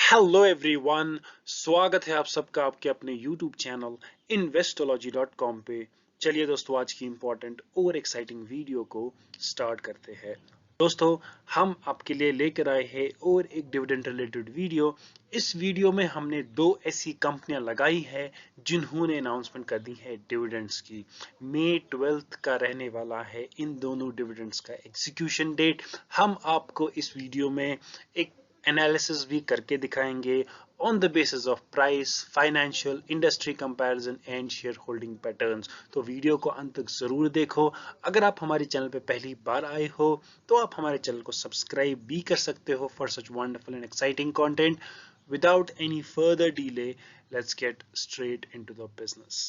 Hello everyone, स्वागत है आप सबका आपके अपने यूट्यूब चैनल investorology.com पे। चलिए दोस्तों, आज की इम्पोर्टेंट और एक्साइटिंग वीडियो को स्टार्ट करते हैं। दोस्तों, हम आपके लिए लेकर आए हैं और एक डिविडेंड रिलेटेड वीडियो। इस वीडियो में हमने दो ऐसी कंपनियां लगाई है जिन्होंने अनाउंसमेंट कर दी है डिविडेंड्स की। मई 12 का रहने वाला है इन दोनों डिविडेंड्स का एग्जीक्यूशन डेट। हम आपको इस वीडियो में एक एनालिसिस भी करके दिखाएंगे on the basis of price, financial, industry comparison and share holding patterns. तो वीडियो को अंत तक जरूर देखो। अगर आप हमारे चैनल पे पहली बार आए हो तो आप हमारे चैनल को सब्सक्राइब भी कर सकते हो for such wonderful and exciting content. Without any further delay, let's get straight into the business.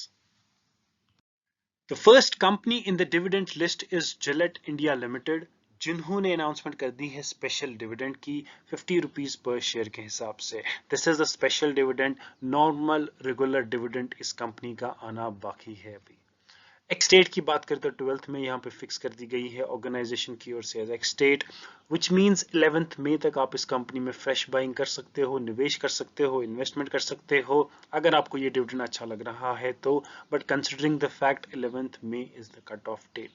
The first company in the dividend list is Gillette India Limited, जिन्होंने अनाउंसमेंट कर दी है स्पेशल डिविडेंड की 50 rupees per share के हिसाब से। This is the special dividend. Normal regular dividend इस company का आना बाकी है अभी। एक्स डेट की बात करें तो 12th में यहाँ पे फिक्स कर दी गई है ऑर्गेनाइजेशन की ओर से as ex date, which means 11th मई तक आप इस कंपनी में फ्रेश बाइंग कर सकते हो, निवेश कर सकते हो, इन्वेस्टमेंट कर सकते हो अगर आपको ये डिविडेंड अच्छा लग रहा है तो। But considering the fact 11th May is the cut off date.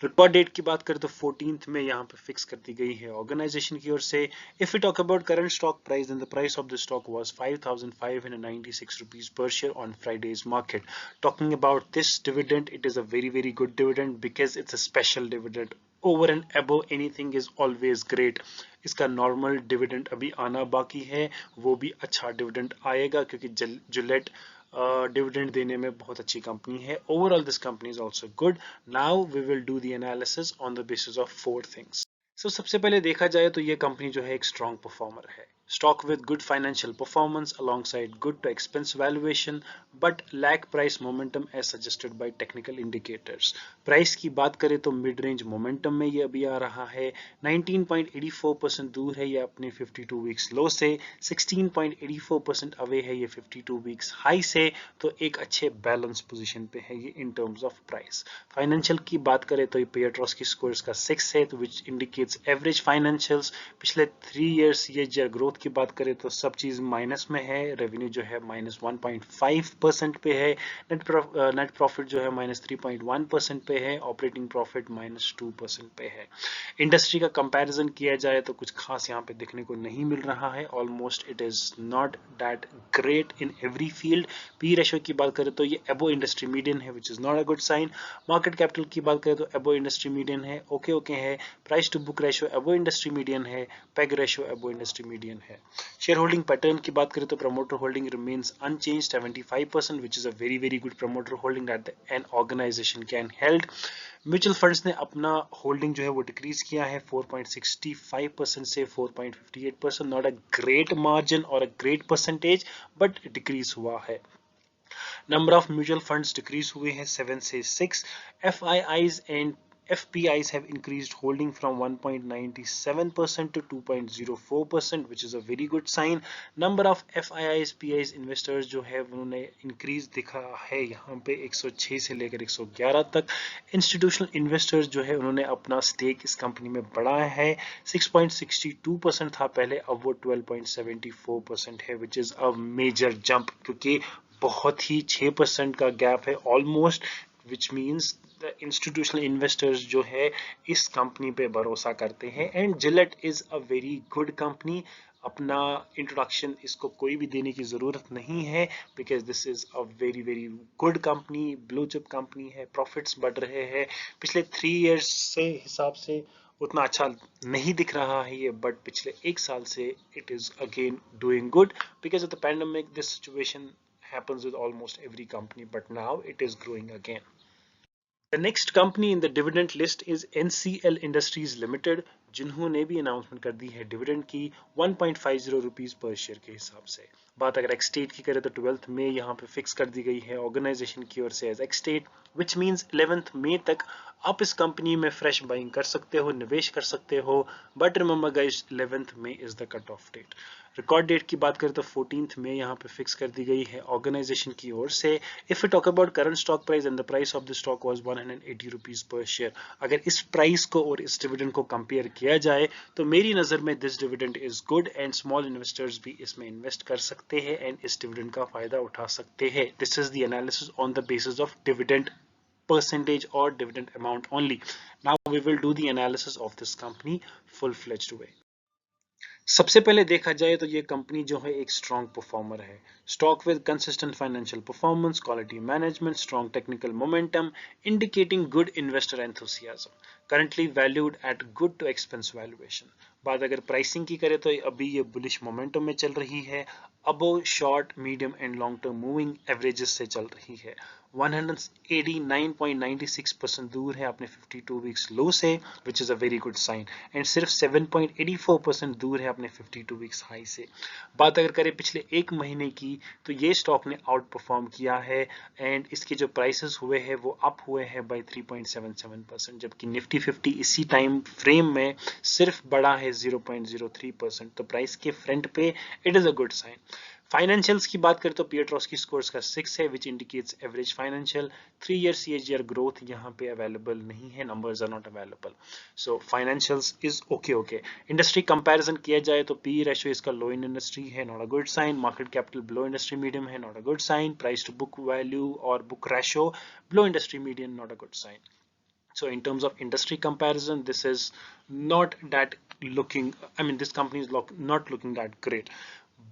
Record date की बात करें तो 14th में यहाँ पे फिक्स कर दी गई है ऑर्गेनाइजेशन की ओर से। If you talk about current stock price, then the price of the stock was 5596 rupees पर share on Friday's market. Talking about this dividend, it is a very good dividend because it's a special dividend. Over and above anything is always great. इसका normal dividend अभी आना बाकी है, वो भी अच्छा dividend आएगा क्योंकि जिलेट डिविडेंड देने में बहुत अच्छी कंपनी है। Overall this company is also good. Now we will do the analysis on the basis of four things. सबसे पहले देखा जाए तो ये कंपनी जो है एक स्ट्रॉन्ग परफॉर्मर है। Stock with good financial performance alongside good to expense valuation but lack price momentum as suggested by technical indicators. Price की बात करें तो मिड रेंज मोमेंटम में ये अभी आ रहा है। 19.84% दूर है ये अपने 52 वीक्स लो से, 16.84% अवे है ये 52 वीक्स हाई से। तो एक अच्छे बैलेंस पोजीशन पे है ये in terms of price. Financial की बात करें तो ये पेट्रोस्की स्कोर का 6 है, तो विच इंडिकेट्स एवरेज फाइनेंशियल्स। पिछले 3 इयर्स ये ग्रोथ की बात करें तो सब चीज माइनस में है। रेवेन्यू जो है -1.5% पे है। नेट प्रॉफिट जो है -3.1% पे है। ऑपरेटिंग प्रॉफिट -2% पे है। इंडस्ट्री का कंपैरिजन किया जाए तो कुछ खास यहाँ पे देखने को नहीं मिल रहा है। Almost it is not that great in every field. P ratio की बात करें तो ये अबो इंडस्ट्री मीडियन है, which is not a good sign. Market capital की बात करें तो अबो इंडस्ट्री मीडियन है, ओके है। Price to book ratio above industry median है। PEG ratio above industry median है। शेयर होल्डिंग पैटर्न की बात करें तो promoter holding remains unchanged 75%, which is a very good promoter holding that an organisation can held. Mutual funds ने अपना holding जो है वो डिक्रीज किया है 4.65% से 4.58%। नॉट अ ग्रेट मार्जिन और a great percentage, but decrease हुआ है। Number of mutual funds decrease हुए हैं 7 से 6। FIIs and FPIs have increased holding from 1.97% to 2.04%, which is a very good sign. Number of FIIs, PIs investors जो है उन्होंने increase दिखा है यहाँ पे 106 से लेकर 111 तक। Institutional investors जो है उन्होंने अपना stake इस कंपनी में बढ़ाया है। 6.62% था पहले, अब वो 12.74% है, which is a major jump क्योंकि बहुत ही 6% का गैप है almost, which means the institutional investors जो है इस कंपनी पे भरोसा करते हैं। And Gillette is a very good company. अपना इंट्रोडक्शन इसको कोई भी देने की जरूरत नहीं है because this is a very good company, blue chip company है। प्रॉफिट्स बढ़ रहे हैं पिछले 3 इयर्स से हिसाब से उतना अच्छा नहीं दिख रहा है ये, बट पिछले 1 साल से it is again doing good because of the pandemic. This situation happens with almost every company, but now it is growing again. The next company in the dividend list is NCL Industries Limited, जिन्होंने भी announcement कर दी है dividend की 1.50 rupees per share के हिसाब से। बात अगर एक्स डेट की करें तो 12th मई यहाँ पे फिक्स कर दी गई है ऑर्गेनाइजेशन की ओर से as ex date, which means 11th मई तक आप इस कंपनी में फ्रेश बाइंग कर सकते हो, निवेश कर सकते हो। But remember guys, 11th May is the cut off date. Record date की बात करें तो 14th मई यहाँ पे फिक्स कर दी गई है ऑर्गेनाइजेशन की ओर से। If you talk about current stock price, and the price of the stock was 180 rupees per share. अगर इस प्राइस को और इस डिविडेंड को कंपेयर किया जाए तो मेरी नज़र में this dividend is good and small investors भी इसमें इन्वेस्ट कर सकते हैं एंड इस डिविडेंड का फायदा उठा सकते हैं. This is the analysis on the basis of dividend percentage or dividend amount only. Now we will do the analysis of this company full-fledged way. सबसे पहले देखा जाए तो ये कंपनी जो है एक स्ट्रॉन्ग परफॉर्मर है. Stock with consistent financial performance, quality management, strong technical momentum, indicating good investor enthusiasm. Currently valued at good to expense valuation. बात अगर प्राइसिंग की करें तो अभी ये बुलिश मोमेंटम में चल रही है. Above short, medium and long term moving averages से चल रही है. 189.96% दूर है अपने 52 वीक्स लो से, which is a very good sign. And सिर्फ 7.84% दूर है अपने 52 वीक्स हाई से. बात अगर करें पिछले एक महीने की तो ये स्टॉक ने आउट परफॉर्म किया है एंड इसके जो प्राइसेस हुए हैं वो अप हुए हैं बाय 3.77%, जबकि निफ्टी 50 इसी टाइम फ्रेम में सिर्फ बढ़ा है 0.03%. तो प्राइस के फ्रंट पे it is a good sign. Financials की बात करें तो पियरट्रोस्की स्कोर्स का 6 है, which indicates average financial. 3 year CAGR growth यहाँ पे अवेलेबल नहीं है, numbers are not available. So financials is okay. Industry comparison किया जाए तो पी रेशियो इसका लो इन इंडस्ट्री है, not a good sign. Market capital below industry medium है, not a good sign. Price to book value और book ratio below industry medium, not a good sign. So in terms of industry comparison, this is not that looking, I mean this company is not looking that great.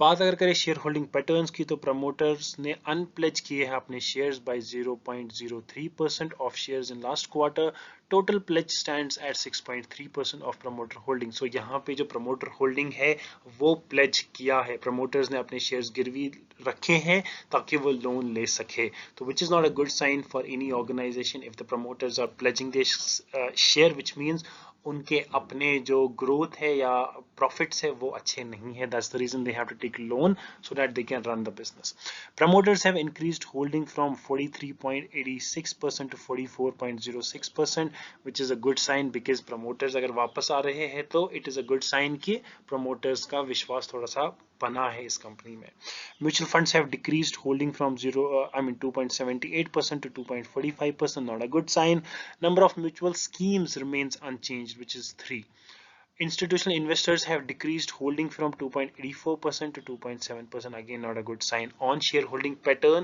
बात अगर करें share holding patterns की तो promoters ने unpledge किए हैं अपने shares by 0.03% of shares in last quarter. Total pledge stands at 6.3% of promoter holding. So यहाँ पे जो प्रमोटर होल्डिंग है वो प्लेज किया है, प्रमोटर्स ने अपने शेयर्स गिरवी रखे हैं ताकि वो लोन ले सके. तो which is not a good sign for any organisation if the promoters are pledging this share, which means उनके अपने जो ग्रोथ है या प्रॉफिट्स है वो अच्छे नहीं है. That's the reason they have to take loan so that they can run the business. Promoters have increased holding from 43.86% to 44.06%, which is a good sign because promoters अगर वापस आ रहे हैं तो it is a good sign कि promoters का विश्वास थोड़ा सा बना है इस कंपनी में. Mutual funds have decreased holding from 2.78% to 2.45%, not a good sign. Number of mutual schemes remains unchanged, which is 3. Institutional investors have decreased holding from 2.84% to 2.7%, again not a good sign. On shareholding pattern,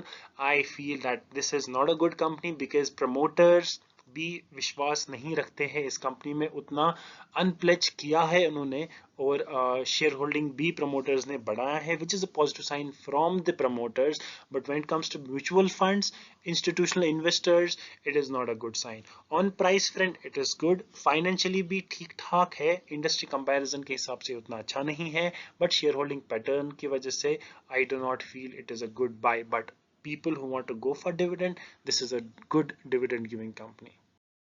I feel that this is not a good company because promoters भी विश्वास नहीं रखते हैं इस company में, उतना unpledge किया है उन्होंने और शेयर होल्डिंग भी प्रमोटर्स ने बढ़ाया है, which is a positive sign from the promoters. But when it comes to mutual funds, institutional investors, it is not a good sign. On price front it is good, financially भी ठीक ठाक है, industry comparison के हिसाब से उतना अच्छा नहीं है, बट शेयर होल्डिंग पैटर्न की वजह से I do not feel it is a good buy. But people who want to go for dividend, this is a good dividend giving company.